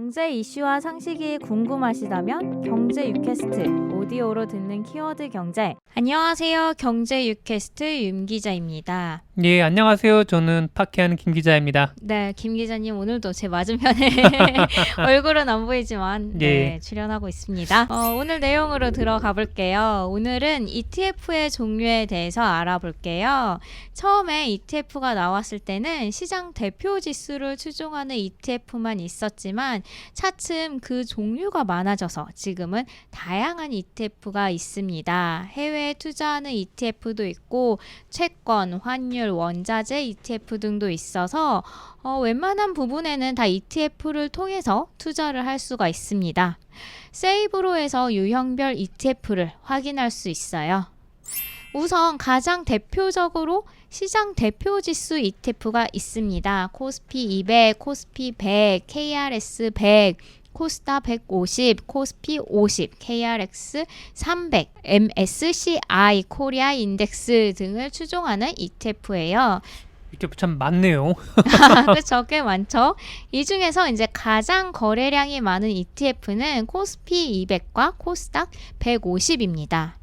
경제 이슈와 상식이 궁금하시다면 경제 유캐스트 오디오로 듣는 키워드 경제. 안녕하세요. 경제 유캐스트 윤 기자입니다. 예, 안녕하세요. 저는 파케하는 김 기자입니다. 네, 김 기자님 오늘도 제 맞은편에 얼굴은 안 보이지만 네, 출연하고 있습니다. 오늘 내용으로 들어가 볼게요. 오늘은 ETF의 종류에 대해서 알아볼게요. 처음에 ETF가 나왔을 때는 시장 대표 지수를 추종하는 ETF만 있었지만 차츰 그 종류가 많아져서 지금은 다양한 ETF가 있습니다. 해외에 투자하는 ETF도 있고 채권, 환율, 원자재 ETF 등도 있어서 웬만한 부분에는 다 ETF를 통해서 투자를 할 수가 있습니다. 세이브로에서 유형별 ETF를 확인할 수 있어요. 우선 가장 대표적으로 시장 대표 지수 ETF가 있습니다. 코스피 200, 코스피 100, KRS 100, 코스닥 150, 코스피 50, KRX 300, MSCI 코리아 인덱스 등을 추종하는 ETF예요. ETF 참 많네요. 그렇죠. 꽤 많죠. 이 중에서 이제 가장 거래량이 많은 ETF는 코스피 200과 코스닥 150입니다.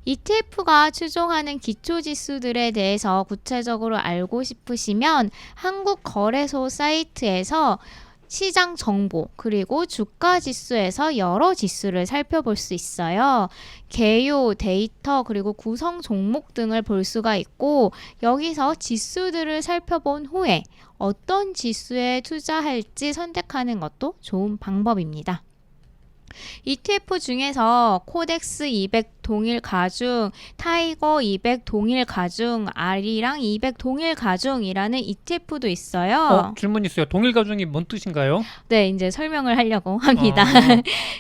ETF가 추종하는 기초지수들에 대해서 구체적으로 알고 싶으시면 한국거래소 사이트에서 시장 정보 그리고 주가 지수에서 여러 지수를 살펴볼 수 있어요. 개요, 데이터 그리고 구성 종목 등을 볼 수가 있고 여기서 지수들을 살펴본 후에 어떤 지수에 투자할지 선택하는 것도 좋은 방법입니다. ETF 중에서 코덱스 200 동일 가중, 타이거 200 동일 가중, 아리랑 200 동일 가중이라는 ETF도 있어요. 질문 있어요. 동일 가중이 뭔 뜻인가요? 네, 이제 설명을 하려고 합니다.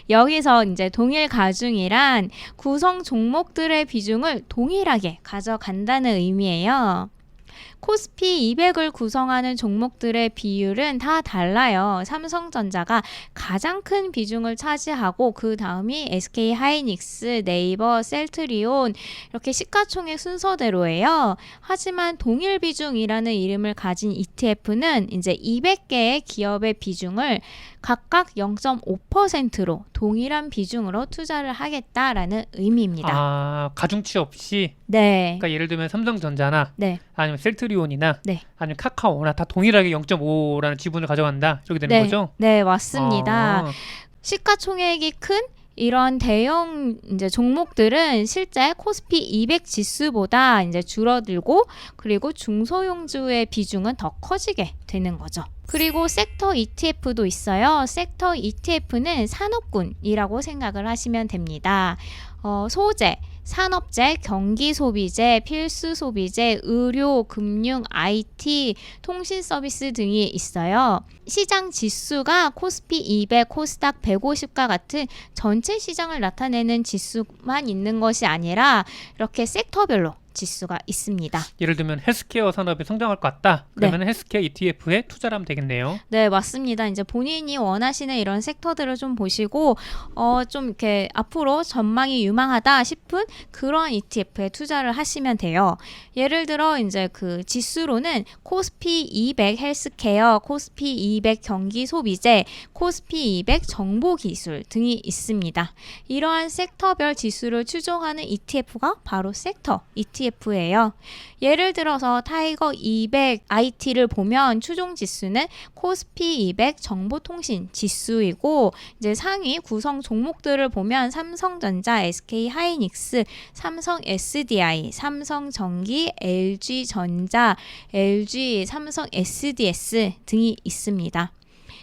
여기서 이제 동일 가중이란 구성 종목들의 비중을 동일하게 가져간다는 의미예요. 코스피 200을 구성하는 종목들의 비율은 다 달라요. 삼성전자가 가장 큰 비중을 차지하고 그 다음이 SK하이닉스, 네이버, 셀트리온 이렇게 시가총액 순서대로예요. 하지만 동일 비중이라는 이름을 가진 ETF는 이제 200개의 기업의 비중을 각각 0.5%로 동일한 비중으로 투자를 하겠다라는 의미입니다. 가중치 없이? 네. 그러니까 예를 들면 삼성전자나 네. 아니면 셀트리온이나 네. 아니면 카카오나 다 동일하게 0.5라는 지분을 가져간다. 이렇게 되는 거죠? 네, 맞습니다. 시가총액이 큰 이런 대형 이제 종목들은 실제 코스피 200 지수보다 이제 줄어들고 그리고 중소형주의 비중은 더 커지게 되는 거죠. 그리고 섹터 ETF도 있어요. 섹터 ETF는 산업군이라고 생각을 하시면 됩니다. 소재, 산업재, 경기소비재, 필수소비재, 의료, 금융, IT, 통신서비스 등이 있어요. 시장 지수가 코스피 200, 코스닥 150과 같은 전체 시장을 나타내는 지수만 있는 것이 아니라 이렇게 섹터별로 지수가 있습니다. 예를 들면 헬스케어 산업이 성장할 것 같다. 그러면 헬스케어 ETF에 투자를 하면 되겠네요. 네, 맞습니다. 이제 본인이 원하시는 이런 섹터들을 좀 보시고 좀 이렇게 앞으로 전망이 유망하다 싶은 그런 ETF에 투자를 하시면 돼요. 예를 들어 이제 그 지수로는 코스피 200 헬스케어, 코스피 200 경기 소비재, 코스피 200 정보기술 등이 있습니다. 이러한 sek터별 지수를 추종하는 ETF가 바로 섹터 ETF예요. 예를 들어서 타이거 200 IT를 보면 추종 지수는 코스피 200 정보통신 지수이고 이제 상위 구성 종목들을 보면 삼성전자, SK하이닉스, 삼성 SDI, 삼성전기, LG전자, LG, 삼성 SDS 등이 있습니다.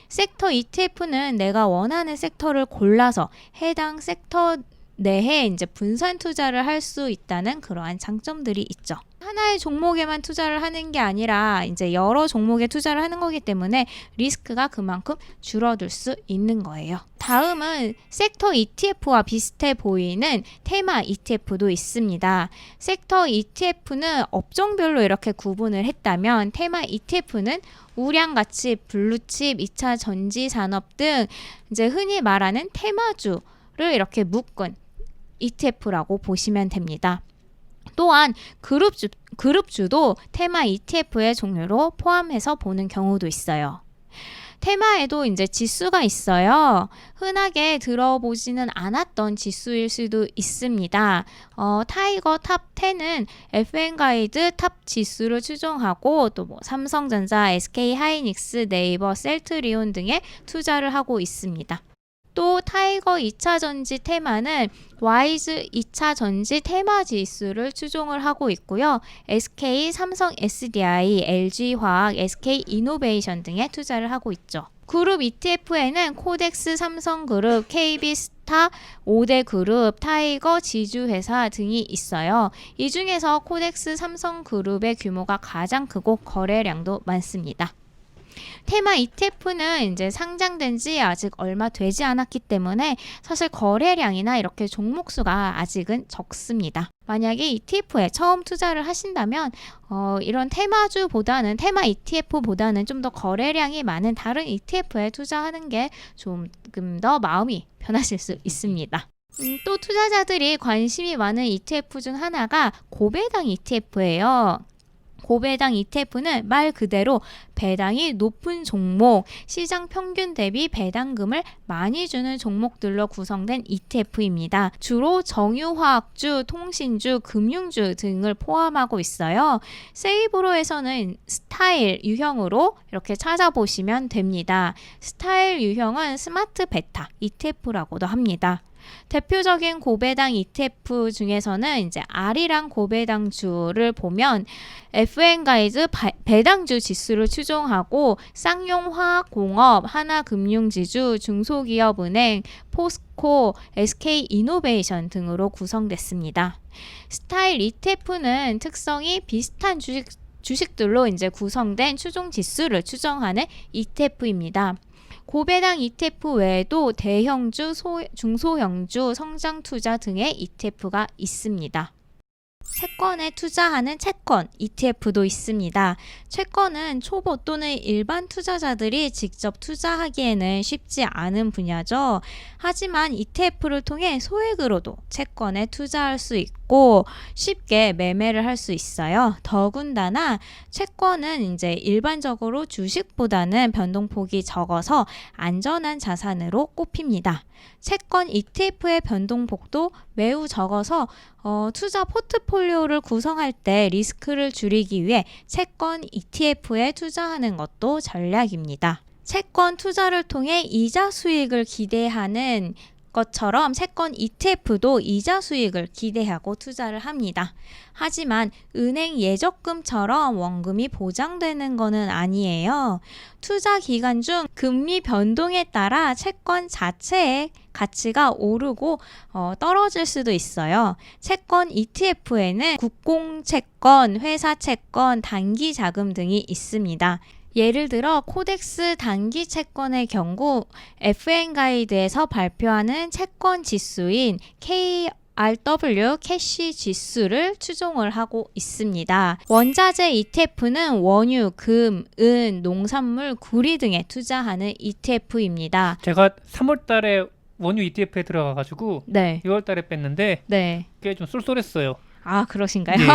섹터 ETF는 내가 원하는 섹터를 골라서 해당 섹터 내에 이제 분산 투자를 할 수 있다는 그러한 장점들이 있죠. 하나의 종목에만 투자를 하는 게 아니라 이제 여러 종목에 투자를 하는 거기 때문에 리스크가 그만큼 줄어들 수 있는 거예요. 다음은 섹터 ETF와 비슷해 보이는 테마 ETF도 있습니다. 섹터 ETF는 업종별로 이렇게 구분을 했다면 테마 ETF는 우량가치, 블루칩, 2차 전지 산업 등 이제 흔히 말하는 테마주를 이렇게 묶은 ETF라고 보시면 됩니다. 또한 그룹주도 테마 ETF의 종류로 포함해서 보는 경우도 있어요. 테마에도 이제 지수가 있어요. 흔하게 들어보지는 않았던 지수일 수도 있습니다. 타이거 탑 10은 FN 가이드 탑 지수를 추종하고 또 뭐 삼성전자, SK 하이닉스, 네이버, 셀트리온 등에 투자를 하고 있습니다. 또 타이거 2차 전지 테마는 와이즈 2차 전지 테마 지수를 추종을 하고 있고요. SK, 삼성 SDI, LG화학, SK 이노베이션 등에 투자를 하고 있죠. 그룹 ETF에는 코덱스 삼성그룹, KB스타, 5대 그룹, 타이거, 지주회사 등이 있어요. 이 중에서 코덱스 삼성그룹의 규모가 가장 크고 거래량도 많습니다. 테마 ETF는 이제 상장된 지 아직 얼마 되지 않았기 때문에 사실 거래량이나 이렇게 종목 수가 아직은 적습니다. 만약에 ETF에 처음 투자를 하신다면 이런 테마주보다는 테마 ETF보다는 좀 더 거래량이 많은 다른 ETF에 투자하는 게 조금 더 마음이 편하실 수 있습니다. 또 투자자들이 관심이 많은 ETF 중 하나가 고배당 ETF예요. 고배당 ETF는 말 그대로 배당이 높은 종목, 시장 평균 대비 배당금을 많이 주는 종목들로 구성된 ETF입니다. 주로 정유화학주, 통신주, 금융주 등을 포함하고 있어요. 세이브로에서는 스타일 유형으로 이렇게 찾아보시면 됩니다. 스타일 유형은 스마트 베타 ETF라고도 합니다. 대표적인 고배당 ETF 중에서는 이제 R이랑 고배당주를 보면 FN 가이드 배당주 지수를 추종하고 쌍용화학공업, 하나금융지주, 중소기업은행, 포스코, SK 이노베이션 등으로 구성됐습니다. 스타일 ETF는 특성이 비슷한 주식들로 이제 구성된 추종 지수를 추정하는 ETF입니다. 고배당 ETF 외에도 대형주, 중소형주, 성장투자 등의 ETF가 있습니다. 채권에 투자하는 채권 ETF도 있습니다. 채권은 초보 또는 일반 투자자들이 직접 투자하기에는 쉽지 않은 분야죠. 하지만 ETF를 통해 소액으로도 채권에 투자할 수 있고 쉽게 매매를 할 수 있어요. 더군다나 채권은 이제 일반적으로 주식보다는 변동폭이 적어서 안전한 자산으로 꼽힙니다. 채권 ETF의 변동폭도 매우 적어서 투자 포트폴리오를 구성할 때 리스크를 줄이기 위해 채권 ETF에 투자하는 것도 전략입니다. 채권 투자를 통해 이자 수익을 기대하는 것처럼 채권 ETF도 이자 수익을 기대하고 투자를 합니다. 하지만 은행 예적금처럼 원금이 보장되는 것은 아니에요. 투자 기간 중 금리 변동에 따라 채권 자체의 가치가 오르고 떨어질 수도 있어요. 채권 ETF에는 국공채권, 회사채권, 단기자금 등이 있습니다. 예를 들어 코덱스 단기 채권의 경우 FN 가이드에서 발표하는 채권 지수인 KRW 캐시 지수를 추종을 하고 있습니다. 원자재 ETF는 원유, 금, 은, 농산물, 구리 등에 투자하는 ETF입니다. 제가 3월 달에 원유 ETF에 들어가가지고 네. 6월 달에 뺐는데 네. 꽤 좀 쏠쏠했어요. 아, 그러신가요? 네.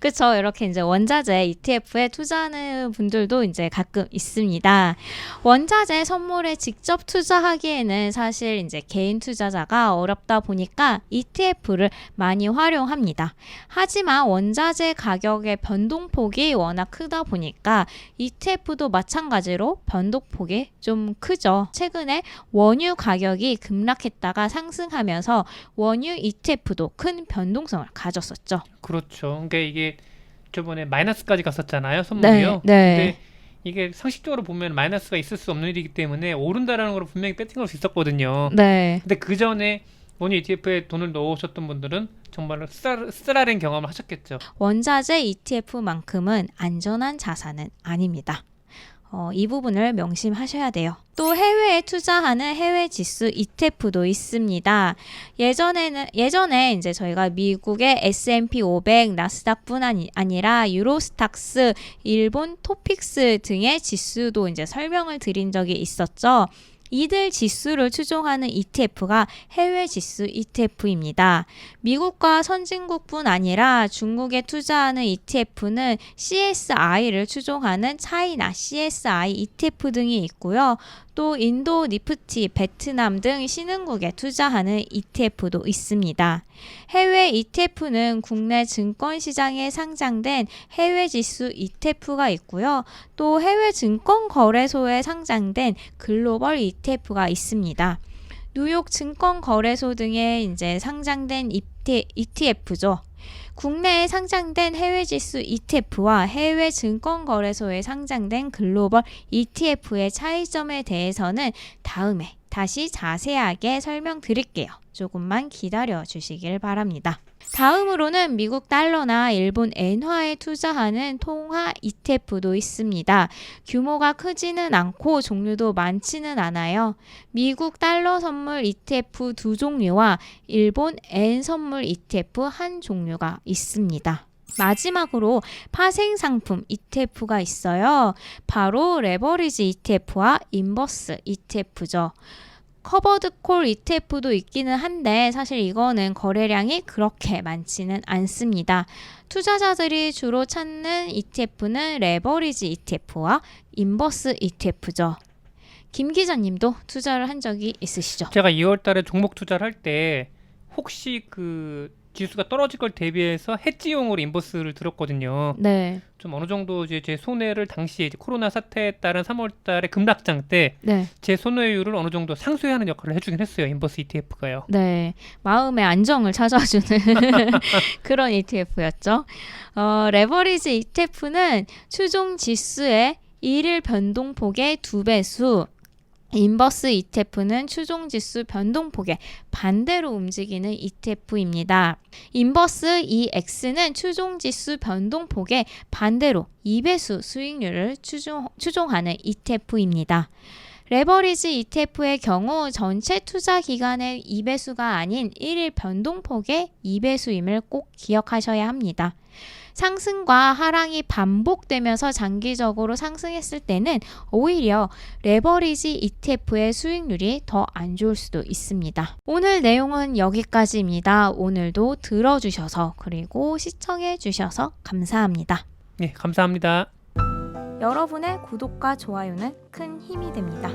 그렇죠. 이렇게 이제 원자재 ETF에 투자하는 분들도 이제 가끔 있습니다. 원자재 선물에 직접 투자하기에는 사실 이제 개인 투자자가 어렵다 보니까 ETF를 많이 활용합니다. 하지만 원자재 가격의 변동폭이 워낙 크다 보니까 ETF도 마찬가지로 변동폭이 좀 크죠. 최근에 원유 가격이 급락했다가 상승하면서 원유 ETF도 큰 변동성을 가졌었죠. 그렇죠. 그러니까 이게 저번에 마이너스까지 갔었잖아요. 선물이요. 네. 근데 이게 상식적으로 보면 마이너스가 있을 수 없는 일이기 때문에 오른다라는 걸 분명히 배팅할 수 있었거든요. 네. 근데 그 전에 원유 ETF에 돈을 넣으셨던 분들은 정말로 쓰라린 경험을 하셨겠죠. 원자재 ETF만큼은 안전한 자산은 아닙니다. 이 부분을 명심하셔야 돼요. 또 해외에 투자하는 해외 지수 ETF도 있습니다. 예전에 이제 저희가 미국의 S&P 500, 나스닥뿐 아니라 유로스탁스, 일본 토픽스 등의 지수도 이제 설명을 드린 적이 있었죠. 이들 지수를 추종하는 ETF가 해외 지수 ETF입니다. 미국과 선진국뿐 아니라 중국에 투자하는 ETF는 CSI를 추종하는 차이나 CSI ETF 등이 있고요. 또 인도 니프티, 베트남 등 신흥국에 투자하는 ETF도 있습니다. 해외 ETF는 국내 증권시장에 상장된 해외 지수 ETF가 있고요. 또 해외 증권거래소에 상장된 글로벌 ETF가 있습니다. 뉴욕 증권거래소 등에 이제 상장된 ETF죠. 국내에 상장된 해외 지수 ETF와 해외 증권거래소에 상장된 글로벌 ETF의 차이점에 대해서는 다음에 다시 자세하게 설명드릴게요. 조금만 기다려 주시길 바랍니다. 다음으로는 미국 달러나 일본 엔화에 투자하는 통화 ETF도 있습니다. 규모가 크지는 않고 종류도 많지는 않아요. 미국 달러 선물 ETF 2종류와 일본 엔 선물 ETF 1종류가 있습니다. 마지막으로 파생상품 ETF가 있어요. 바로 레버리지 ETF와 인버스 ETF죠. 커버드콜 ETF도 있기는 한데 사실 이거는 거래량이 그렇게 많지는 않습니다. 투자자들이 주로 찾는 ETF는 레버리지 ETF와 인버스 ETF죠. 김 기자님도 투자를 한 적이 있으시죠? 제가 2월 달에 종목 투자를 할 때 혹시 그 지수가 떨어질 걸 대비해서 해지용으로 인버스를 들었거든요. 네. 좀 어느 정도 이제 제 손해를 당시에 이제 코로나 사태에 따른 3월 달에 급락장 때 제 네. 손해율을 어느 정도 상쇄하는 역할을 해주긴 했어요. 인버스 ETF가요. 네. 마음의 안정을 찾아주는 그런 ETF였죠. 레버리지 ETF는 추종 지수의 일일 변동폭의 2배수, 인버스 ETF는 추종지수 변동폭의 반대로 움직이는 ETF입니다. 인버스 EX는 추종지수 변동폭의 반대로 2배수 수익률을 추종하는 ETF입니다. 레버리지 ETF의 경우 전체 투자 기간의 2배수가 아닌 1일 변동폭의 2배수임을 꼭 기억하셔야 합니다. 상승과 하락이 반복되면서 장기적으로 상승했을 때는 오히려 레버리지 ETF의 수익률이 더 안 좋을 수도 있습니다. 오늘 내용은 여기까지입니다. 오늘도 들어주셔서 그리고 시청해 주셔서 감사합니다. 네, 감사합니다. 여러분의 구독과 좋아요는 큰 힘이 됩니다.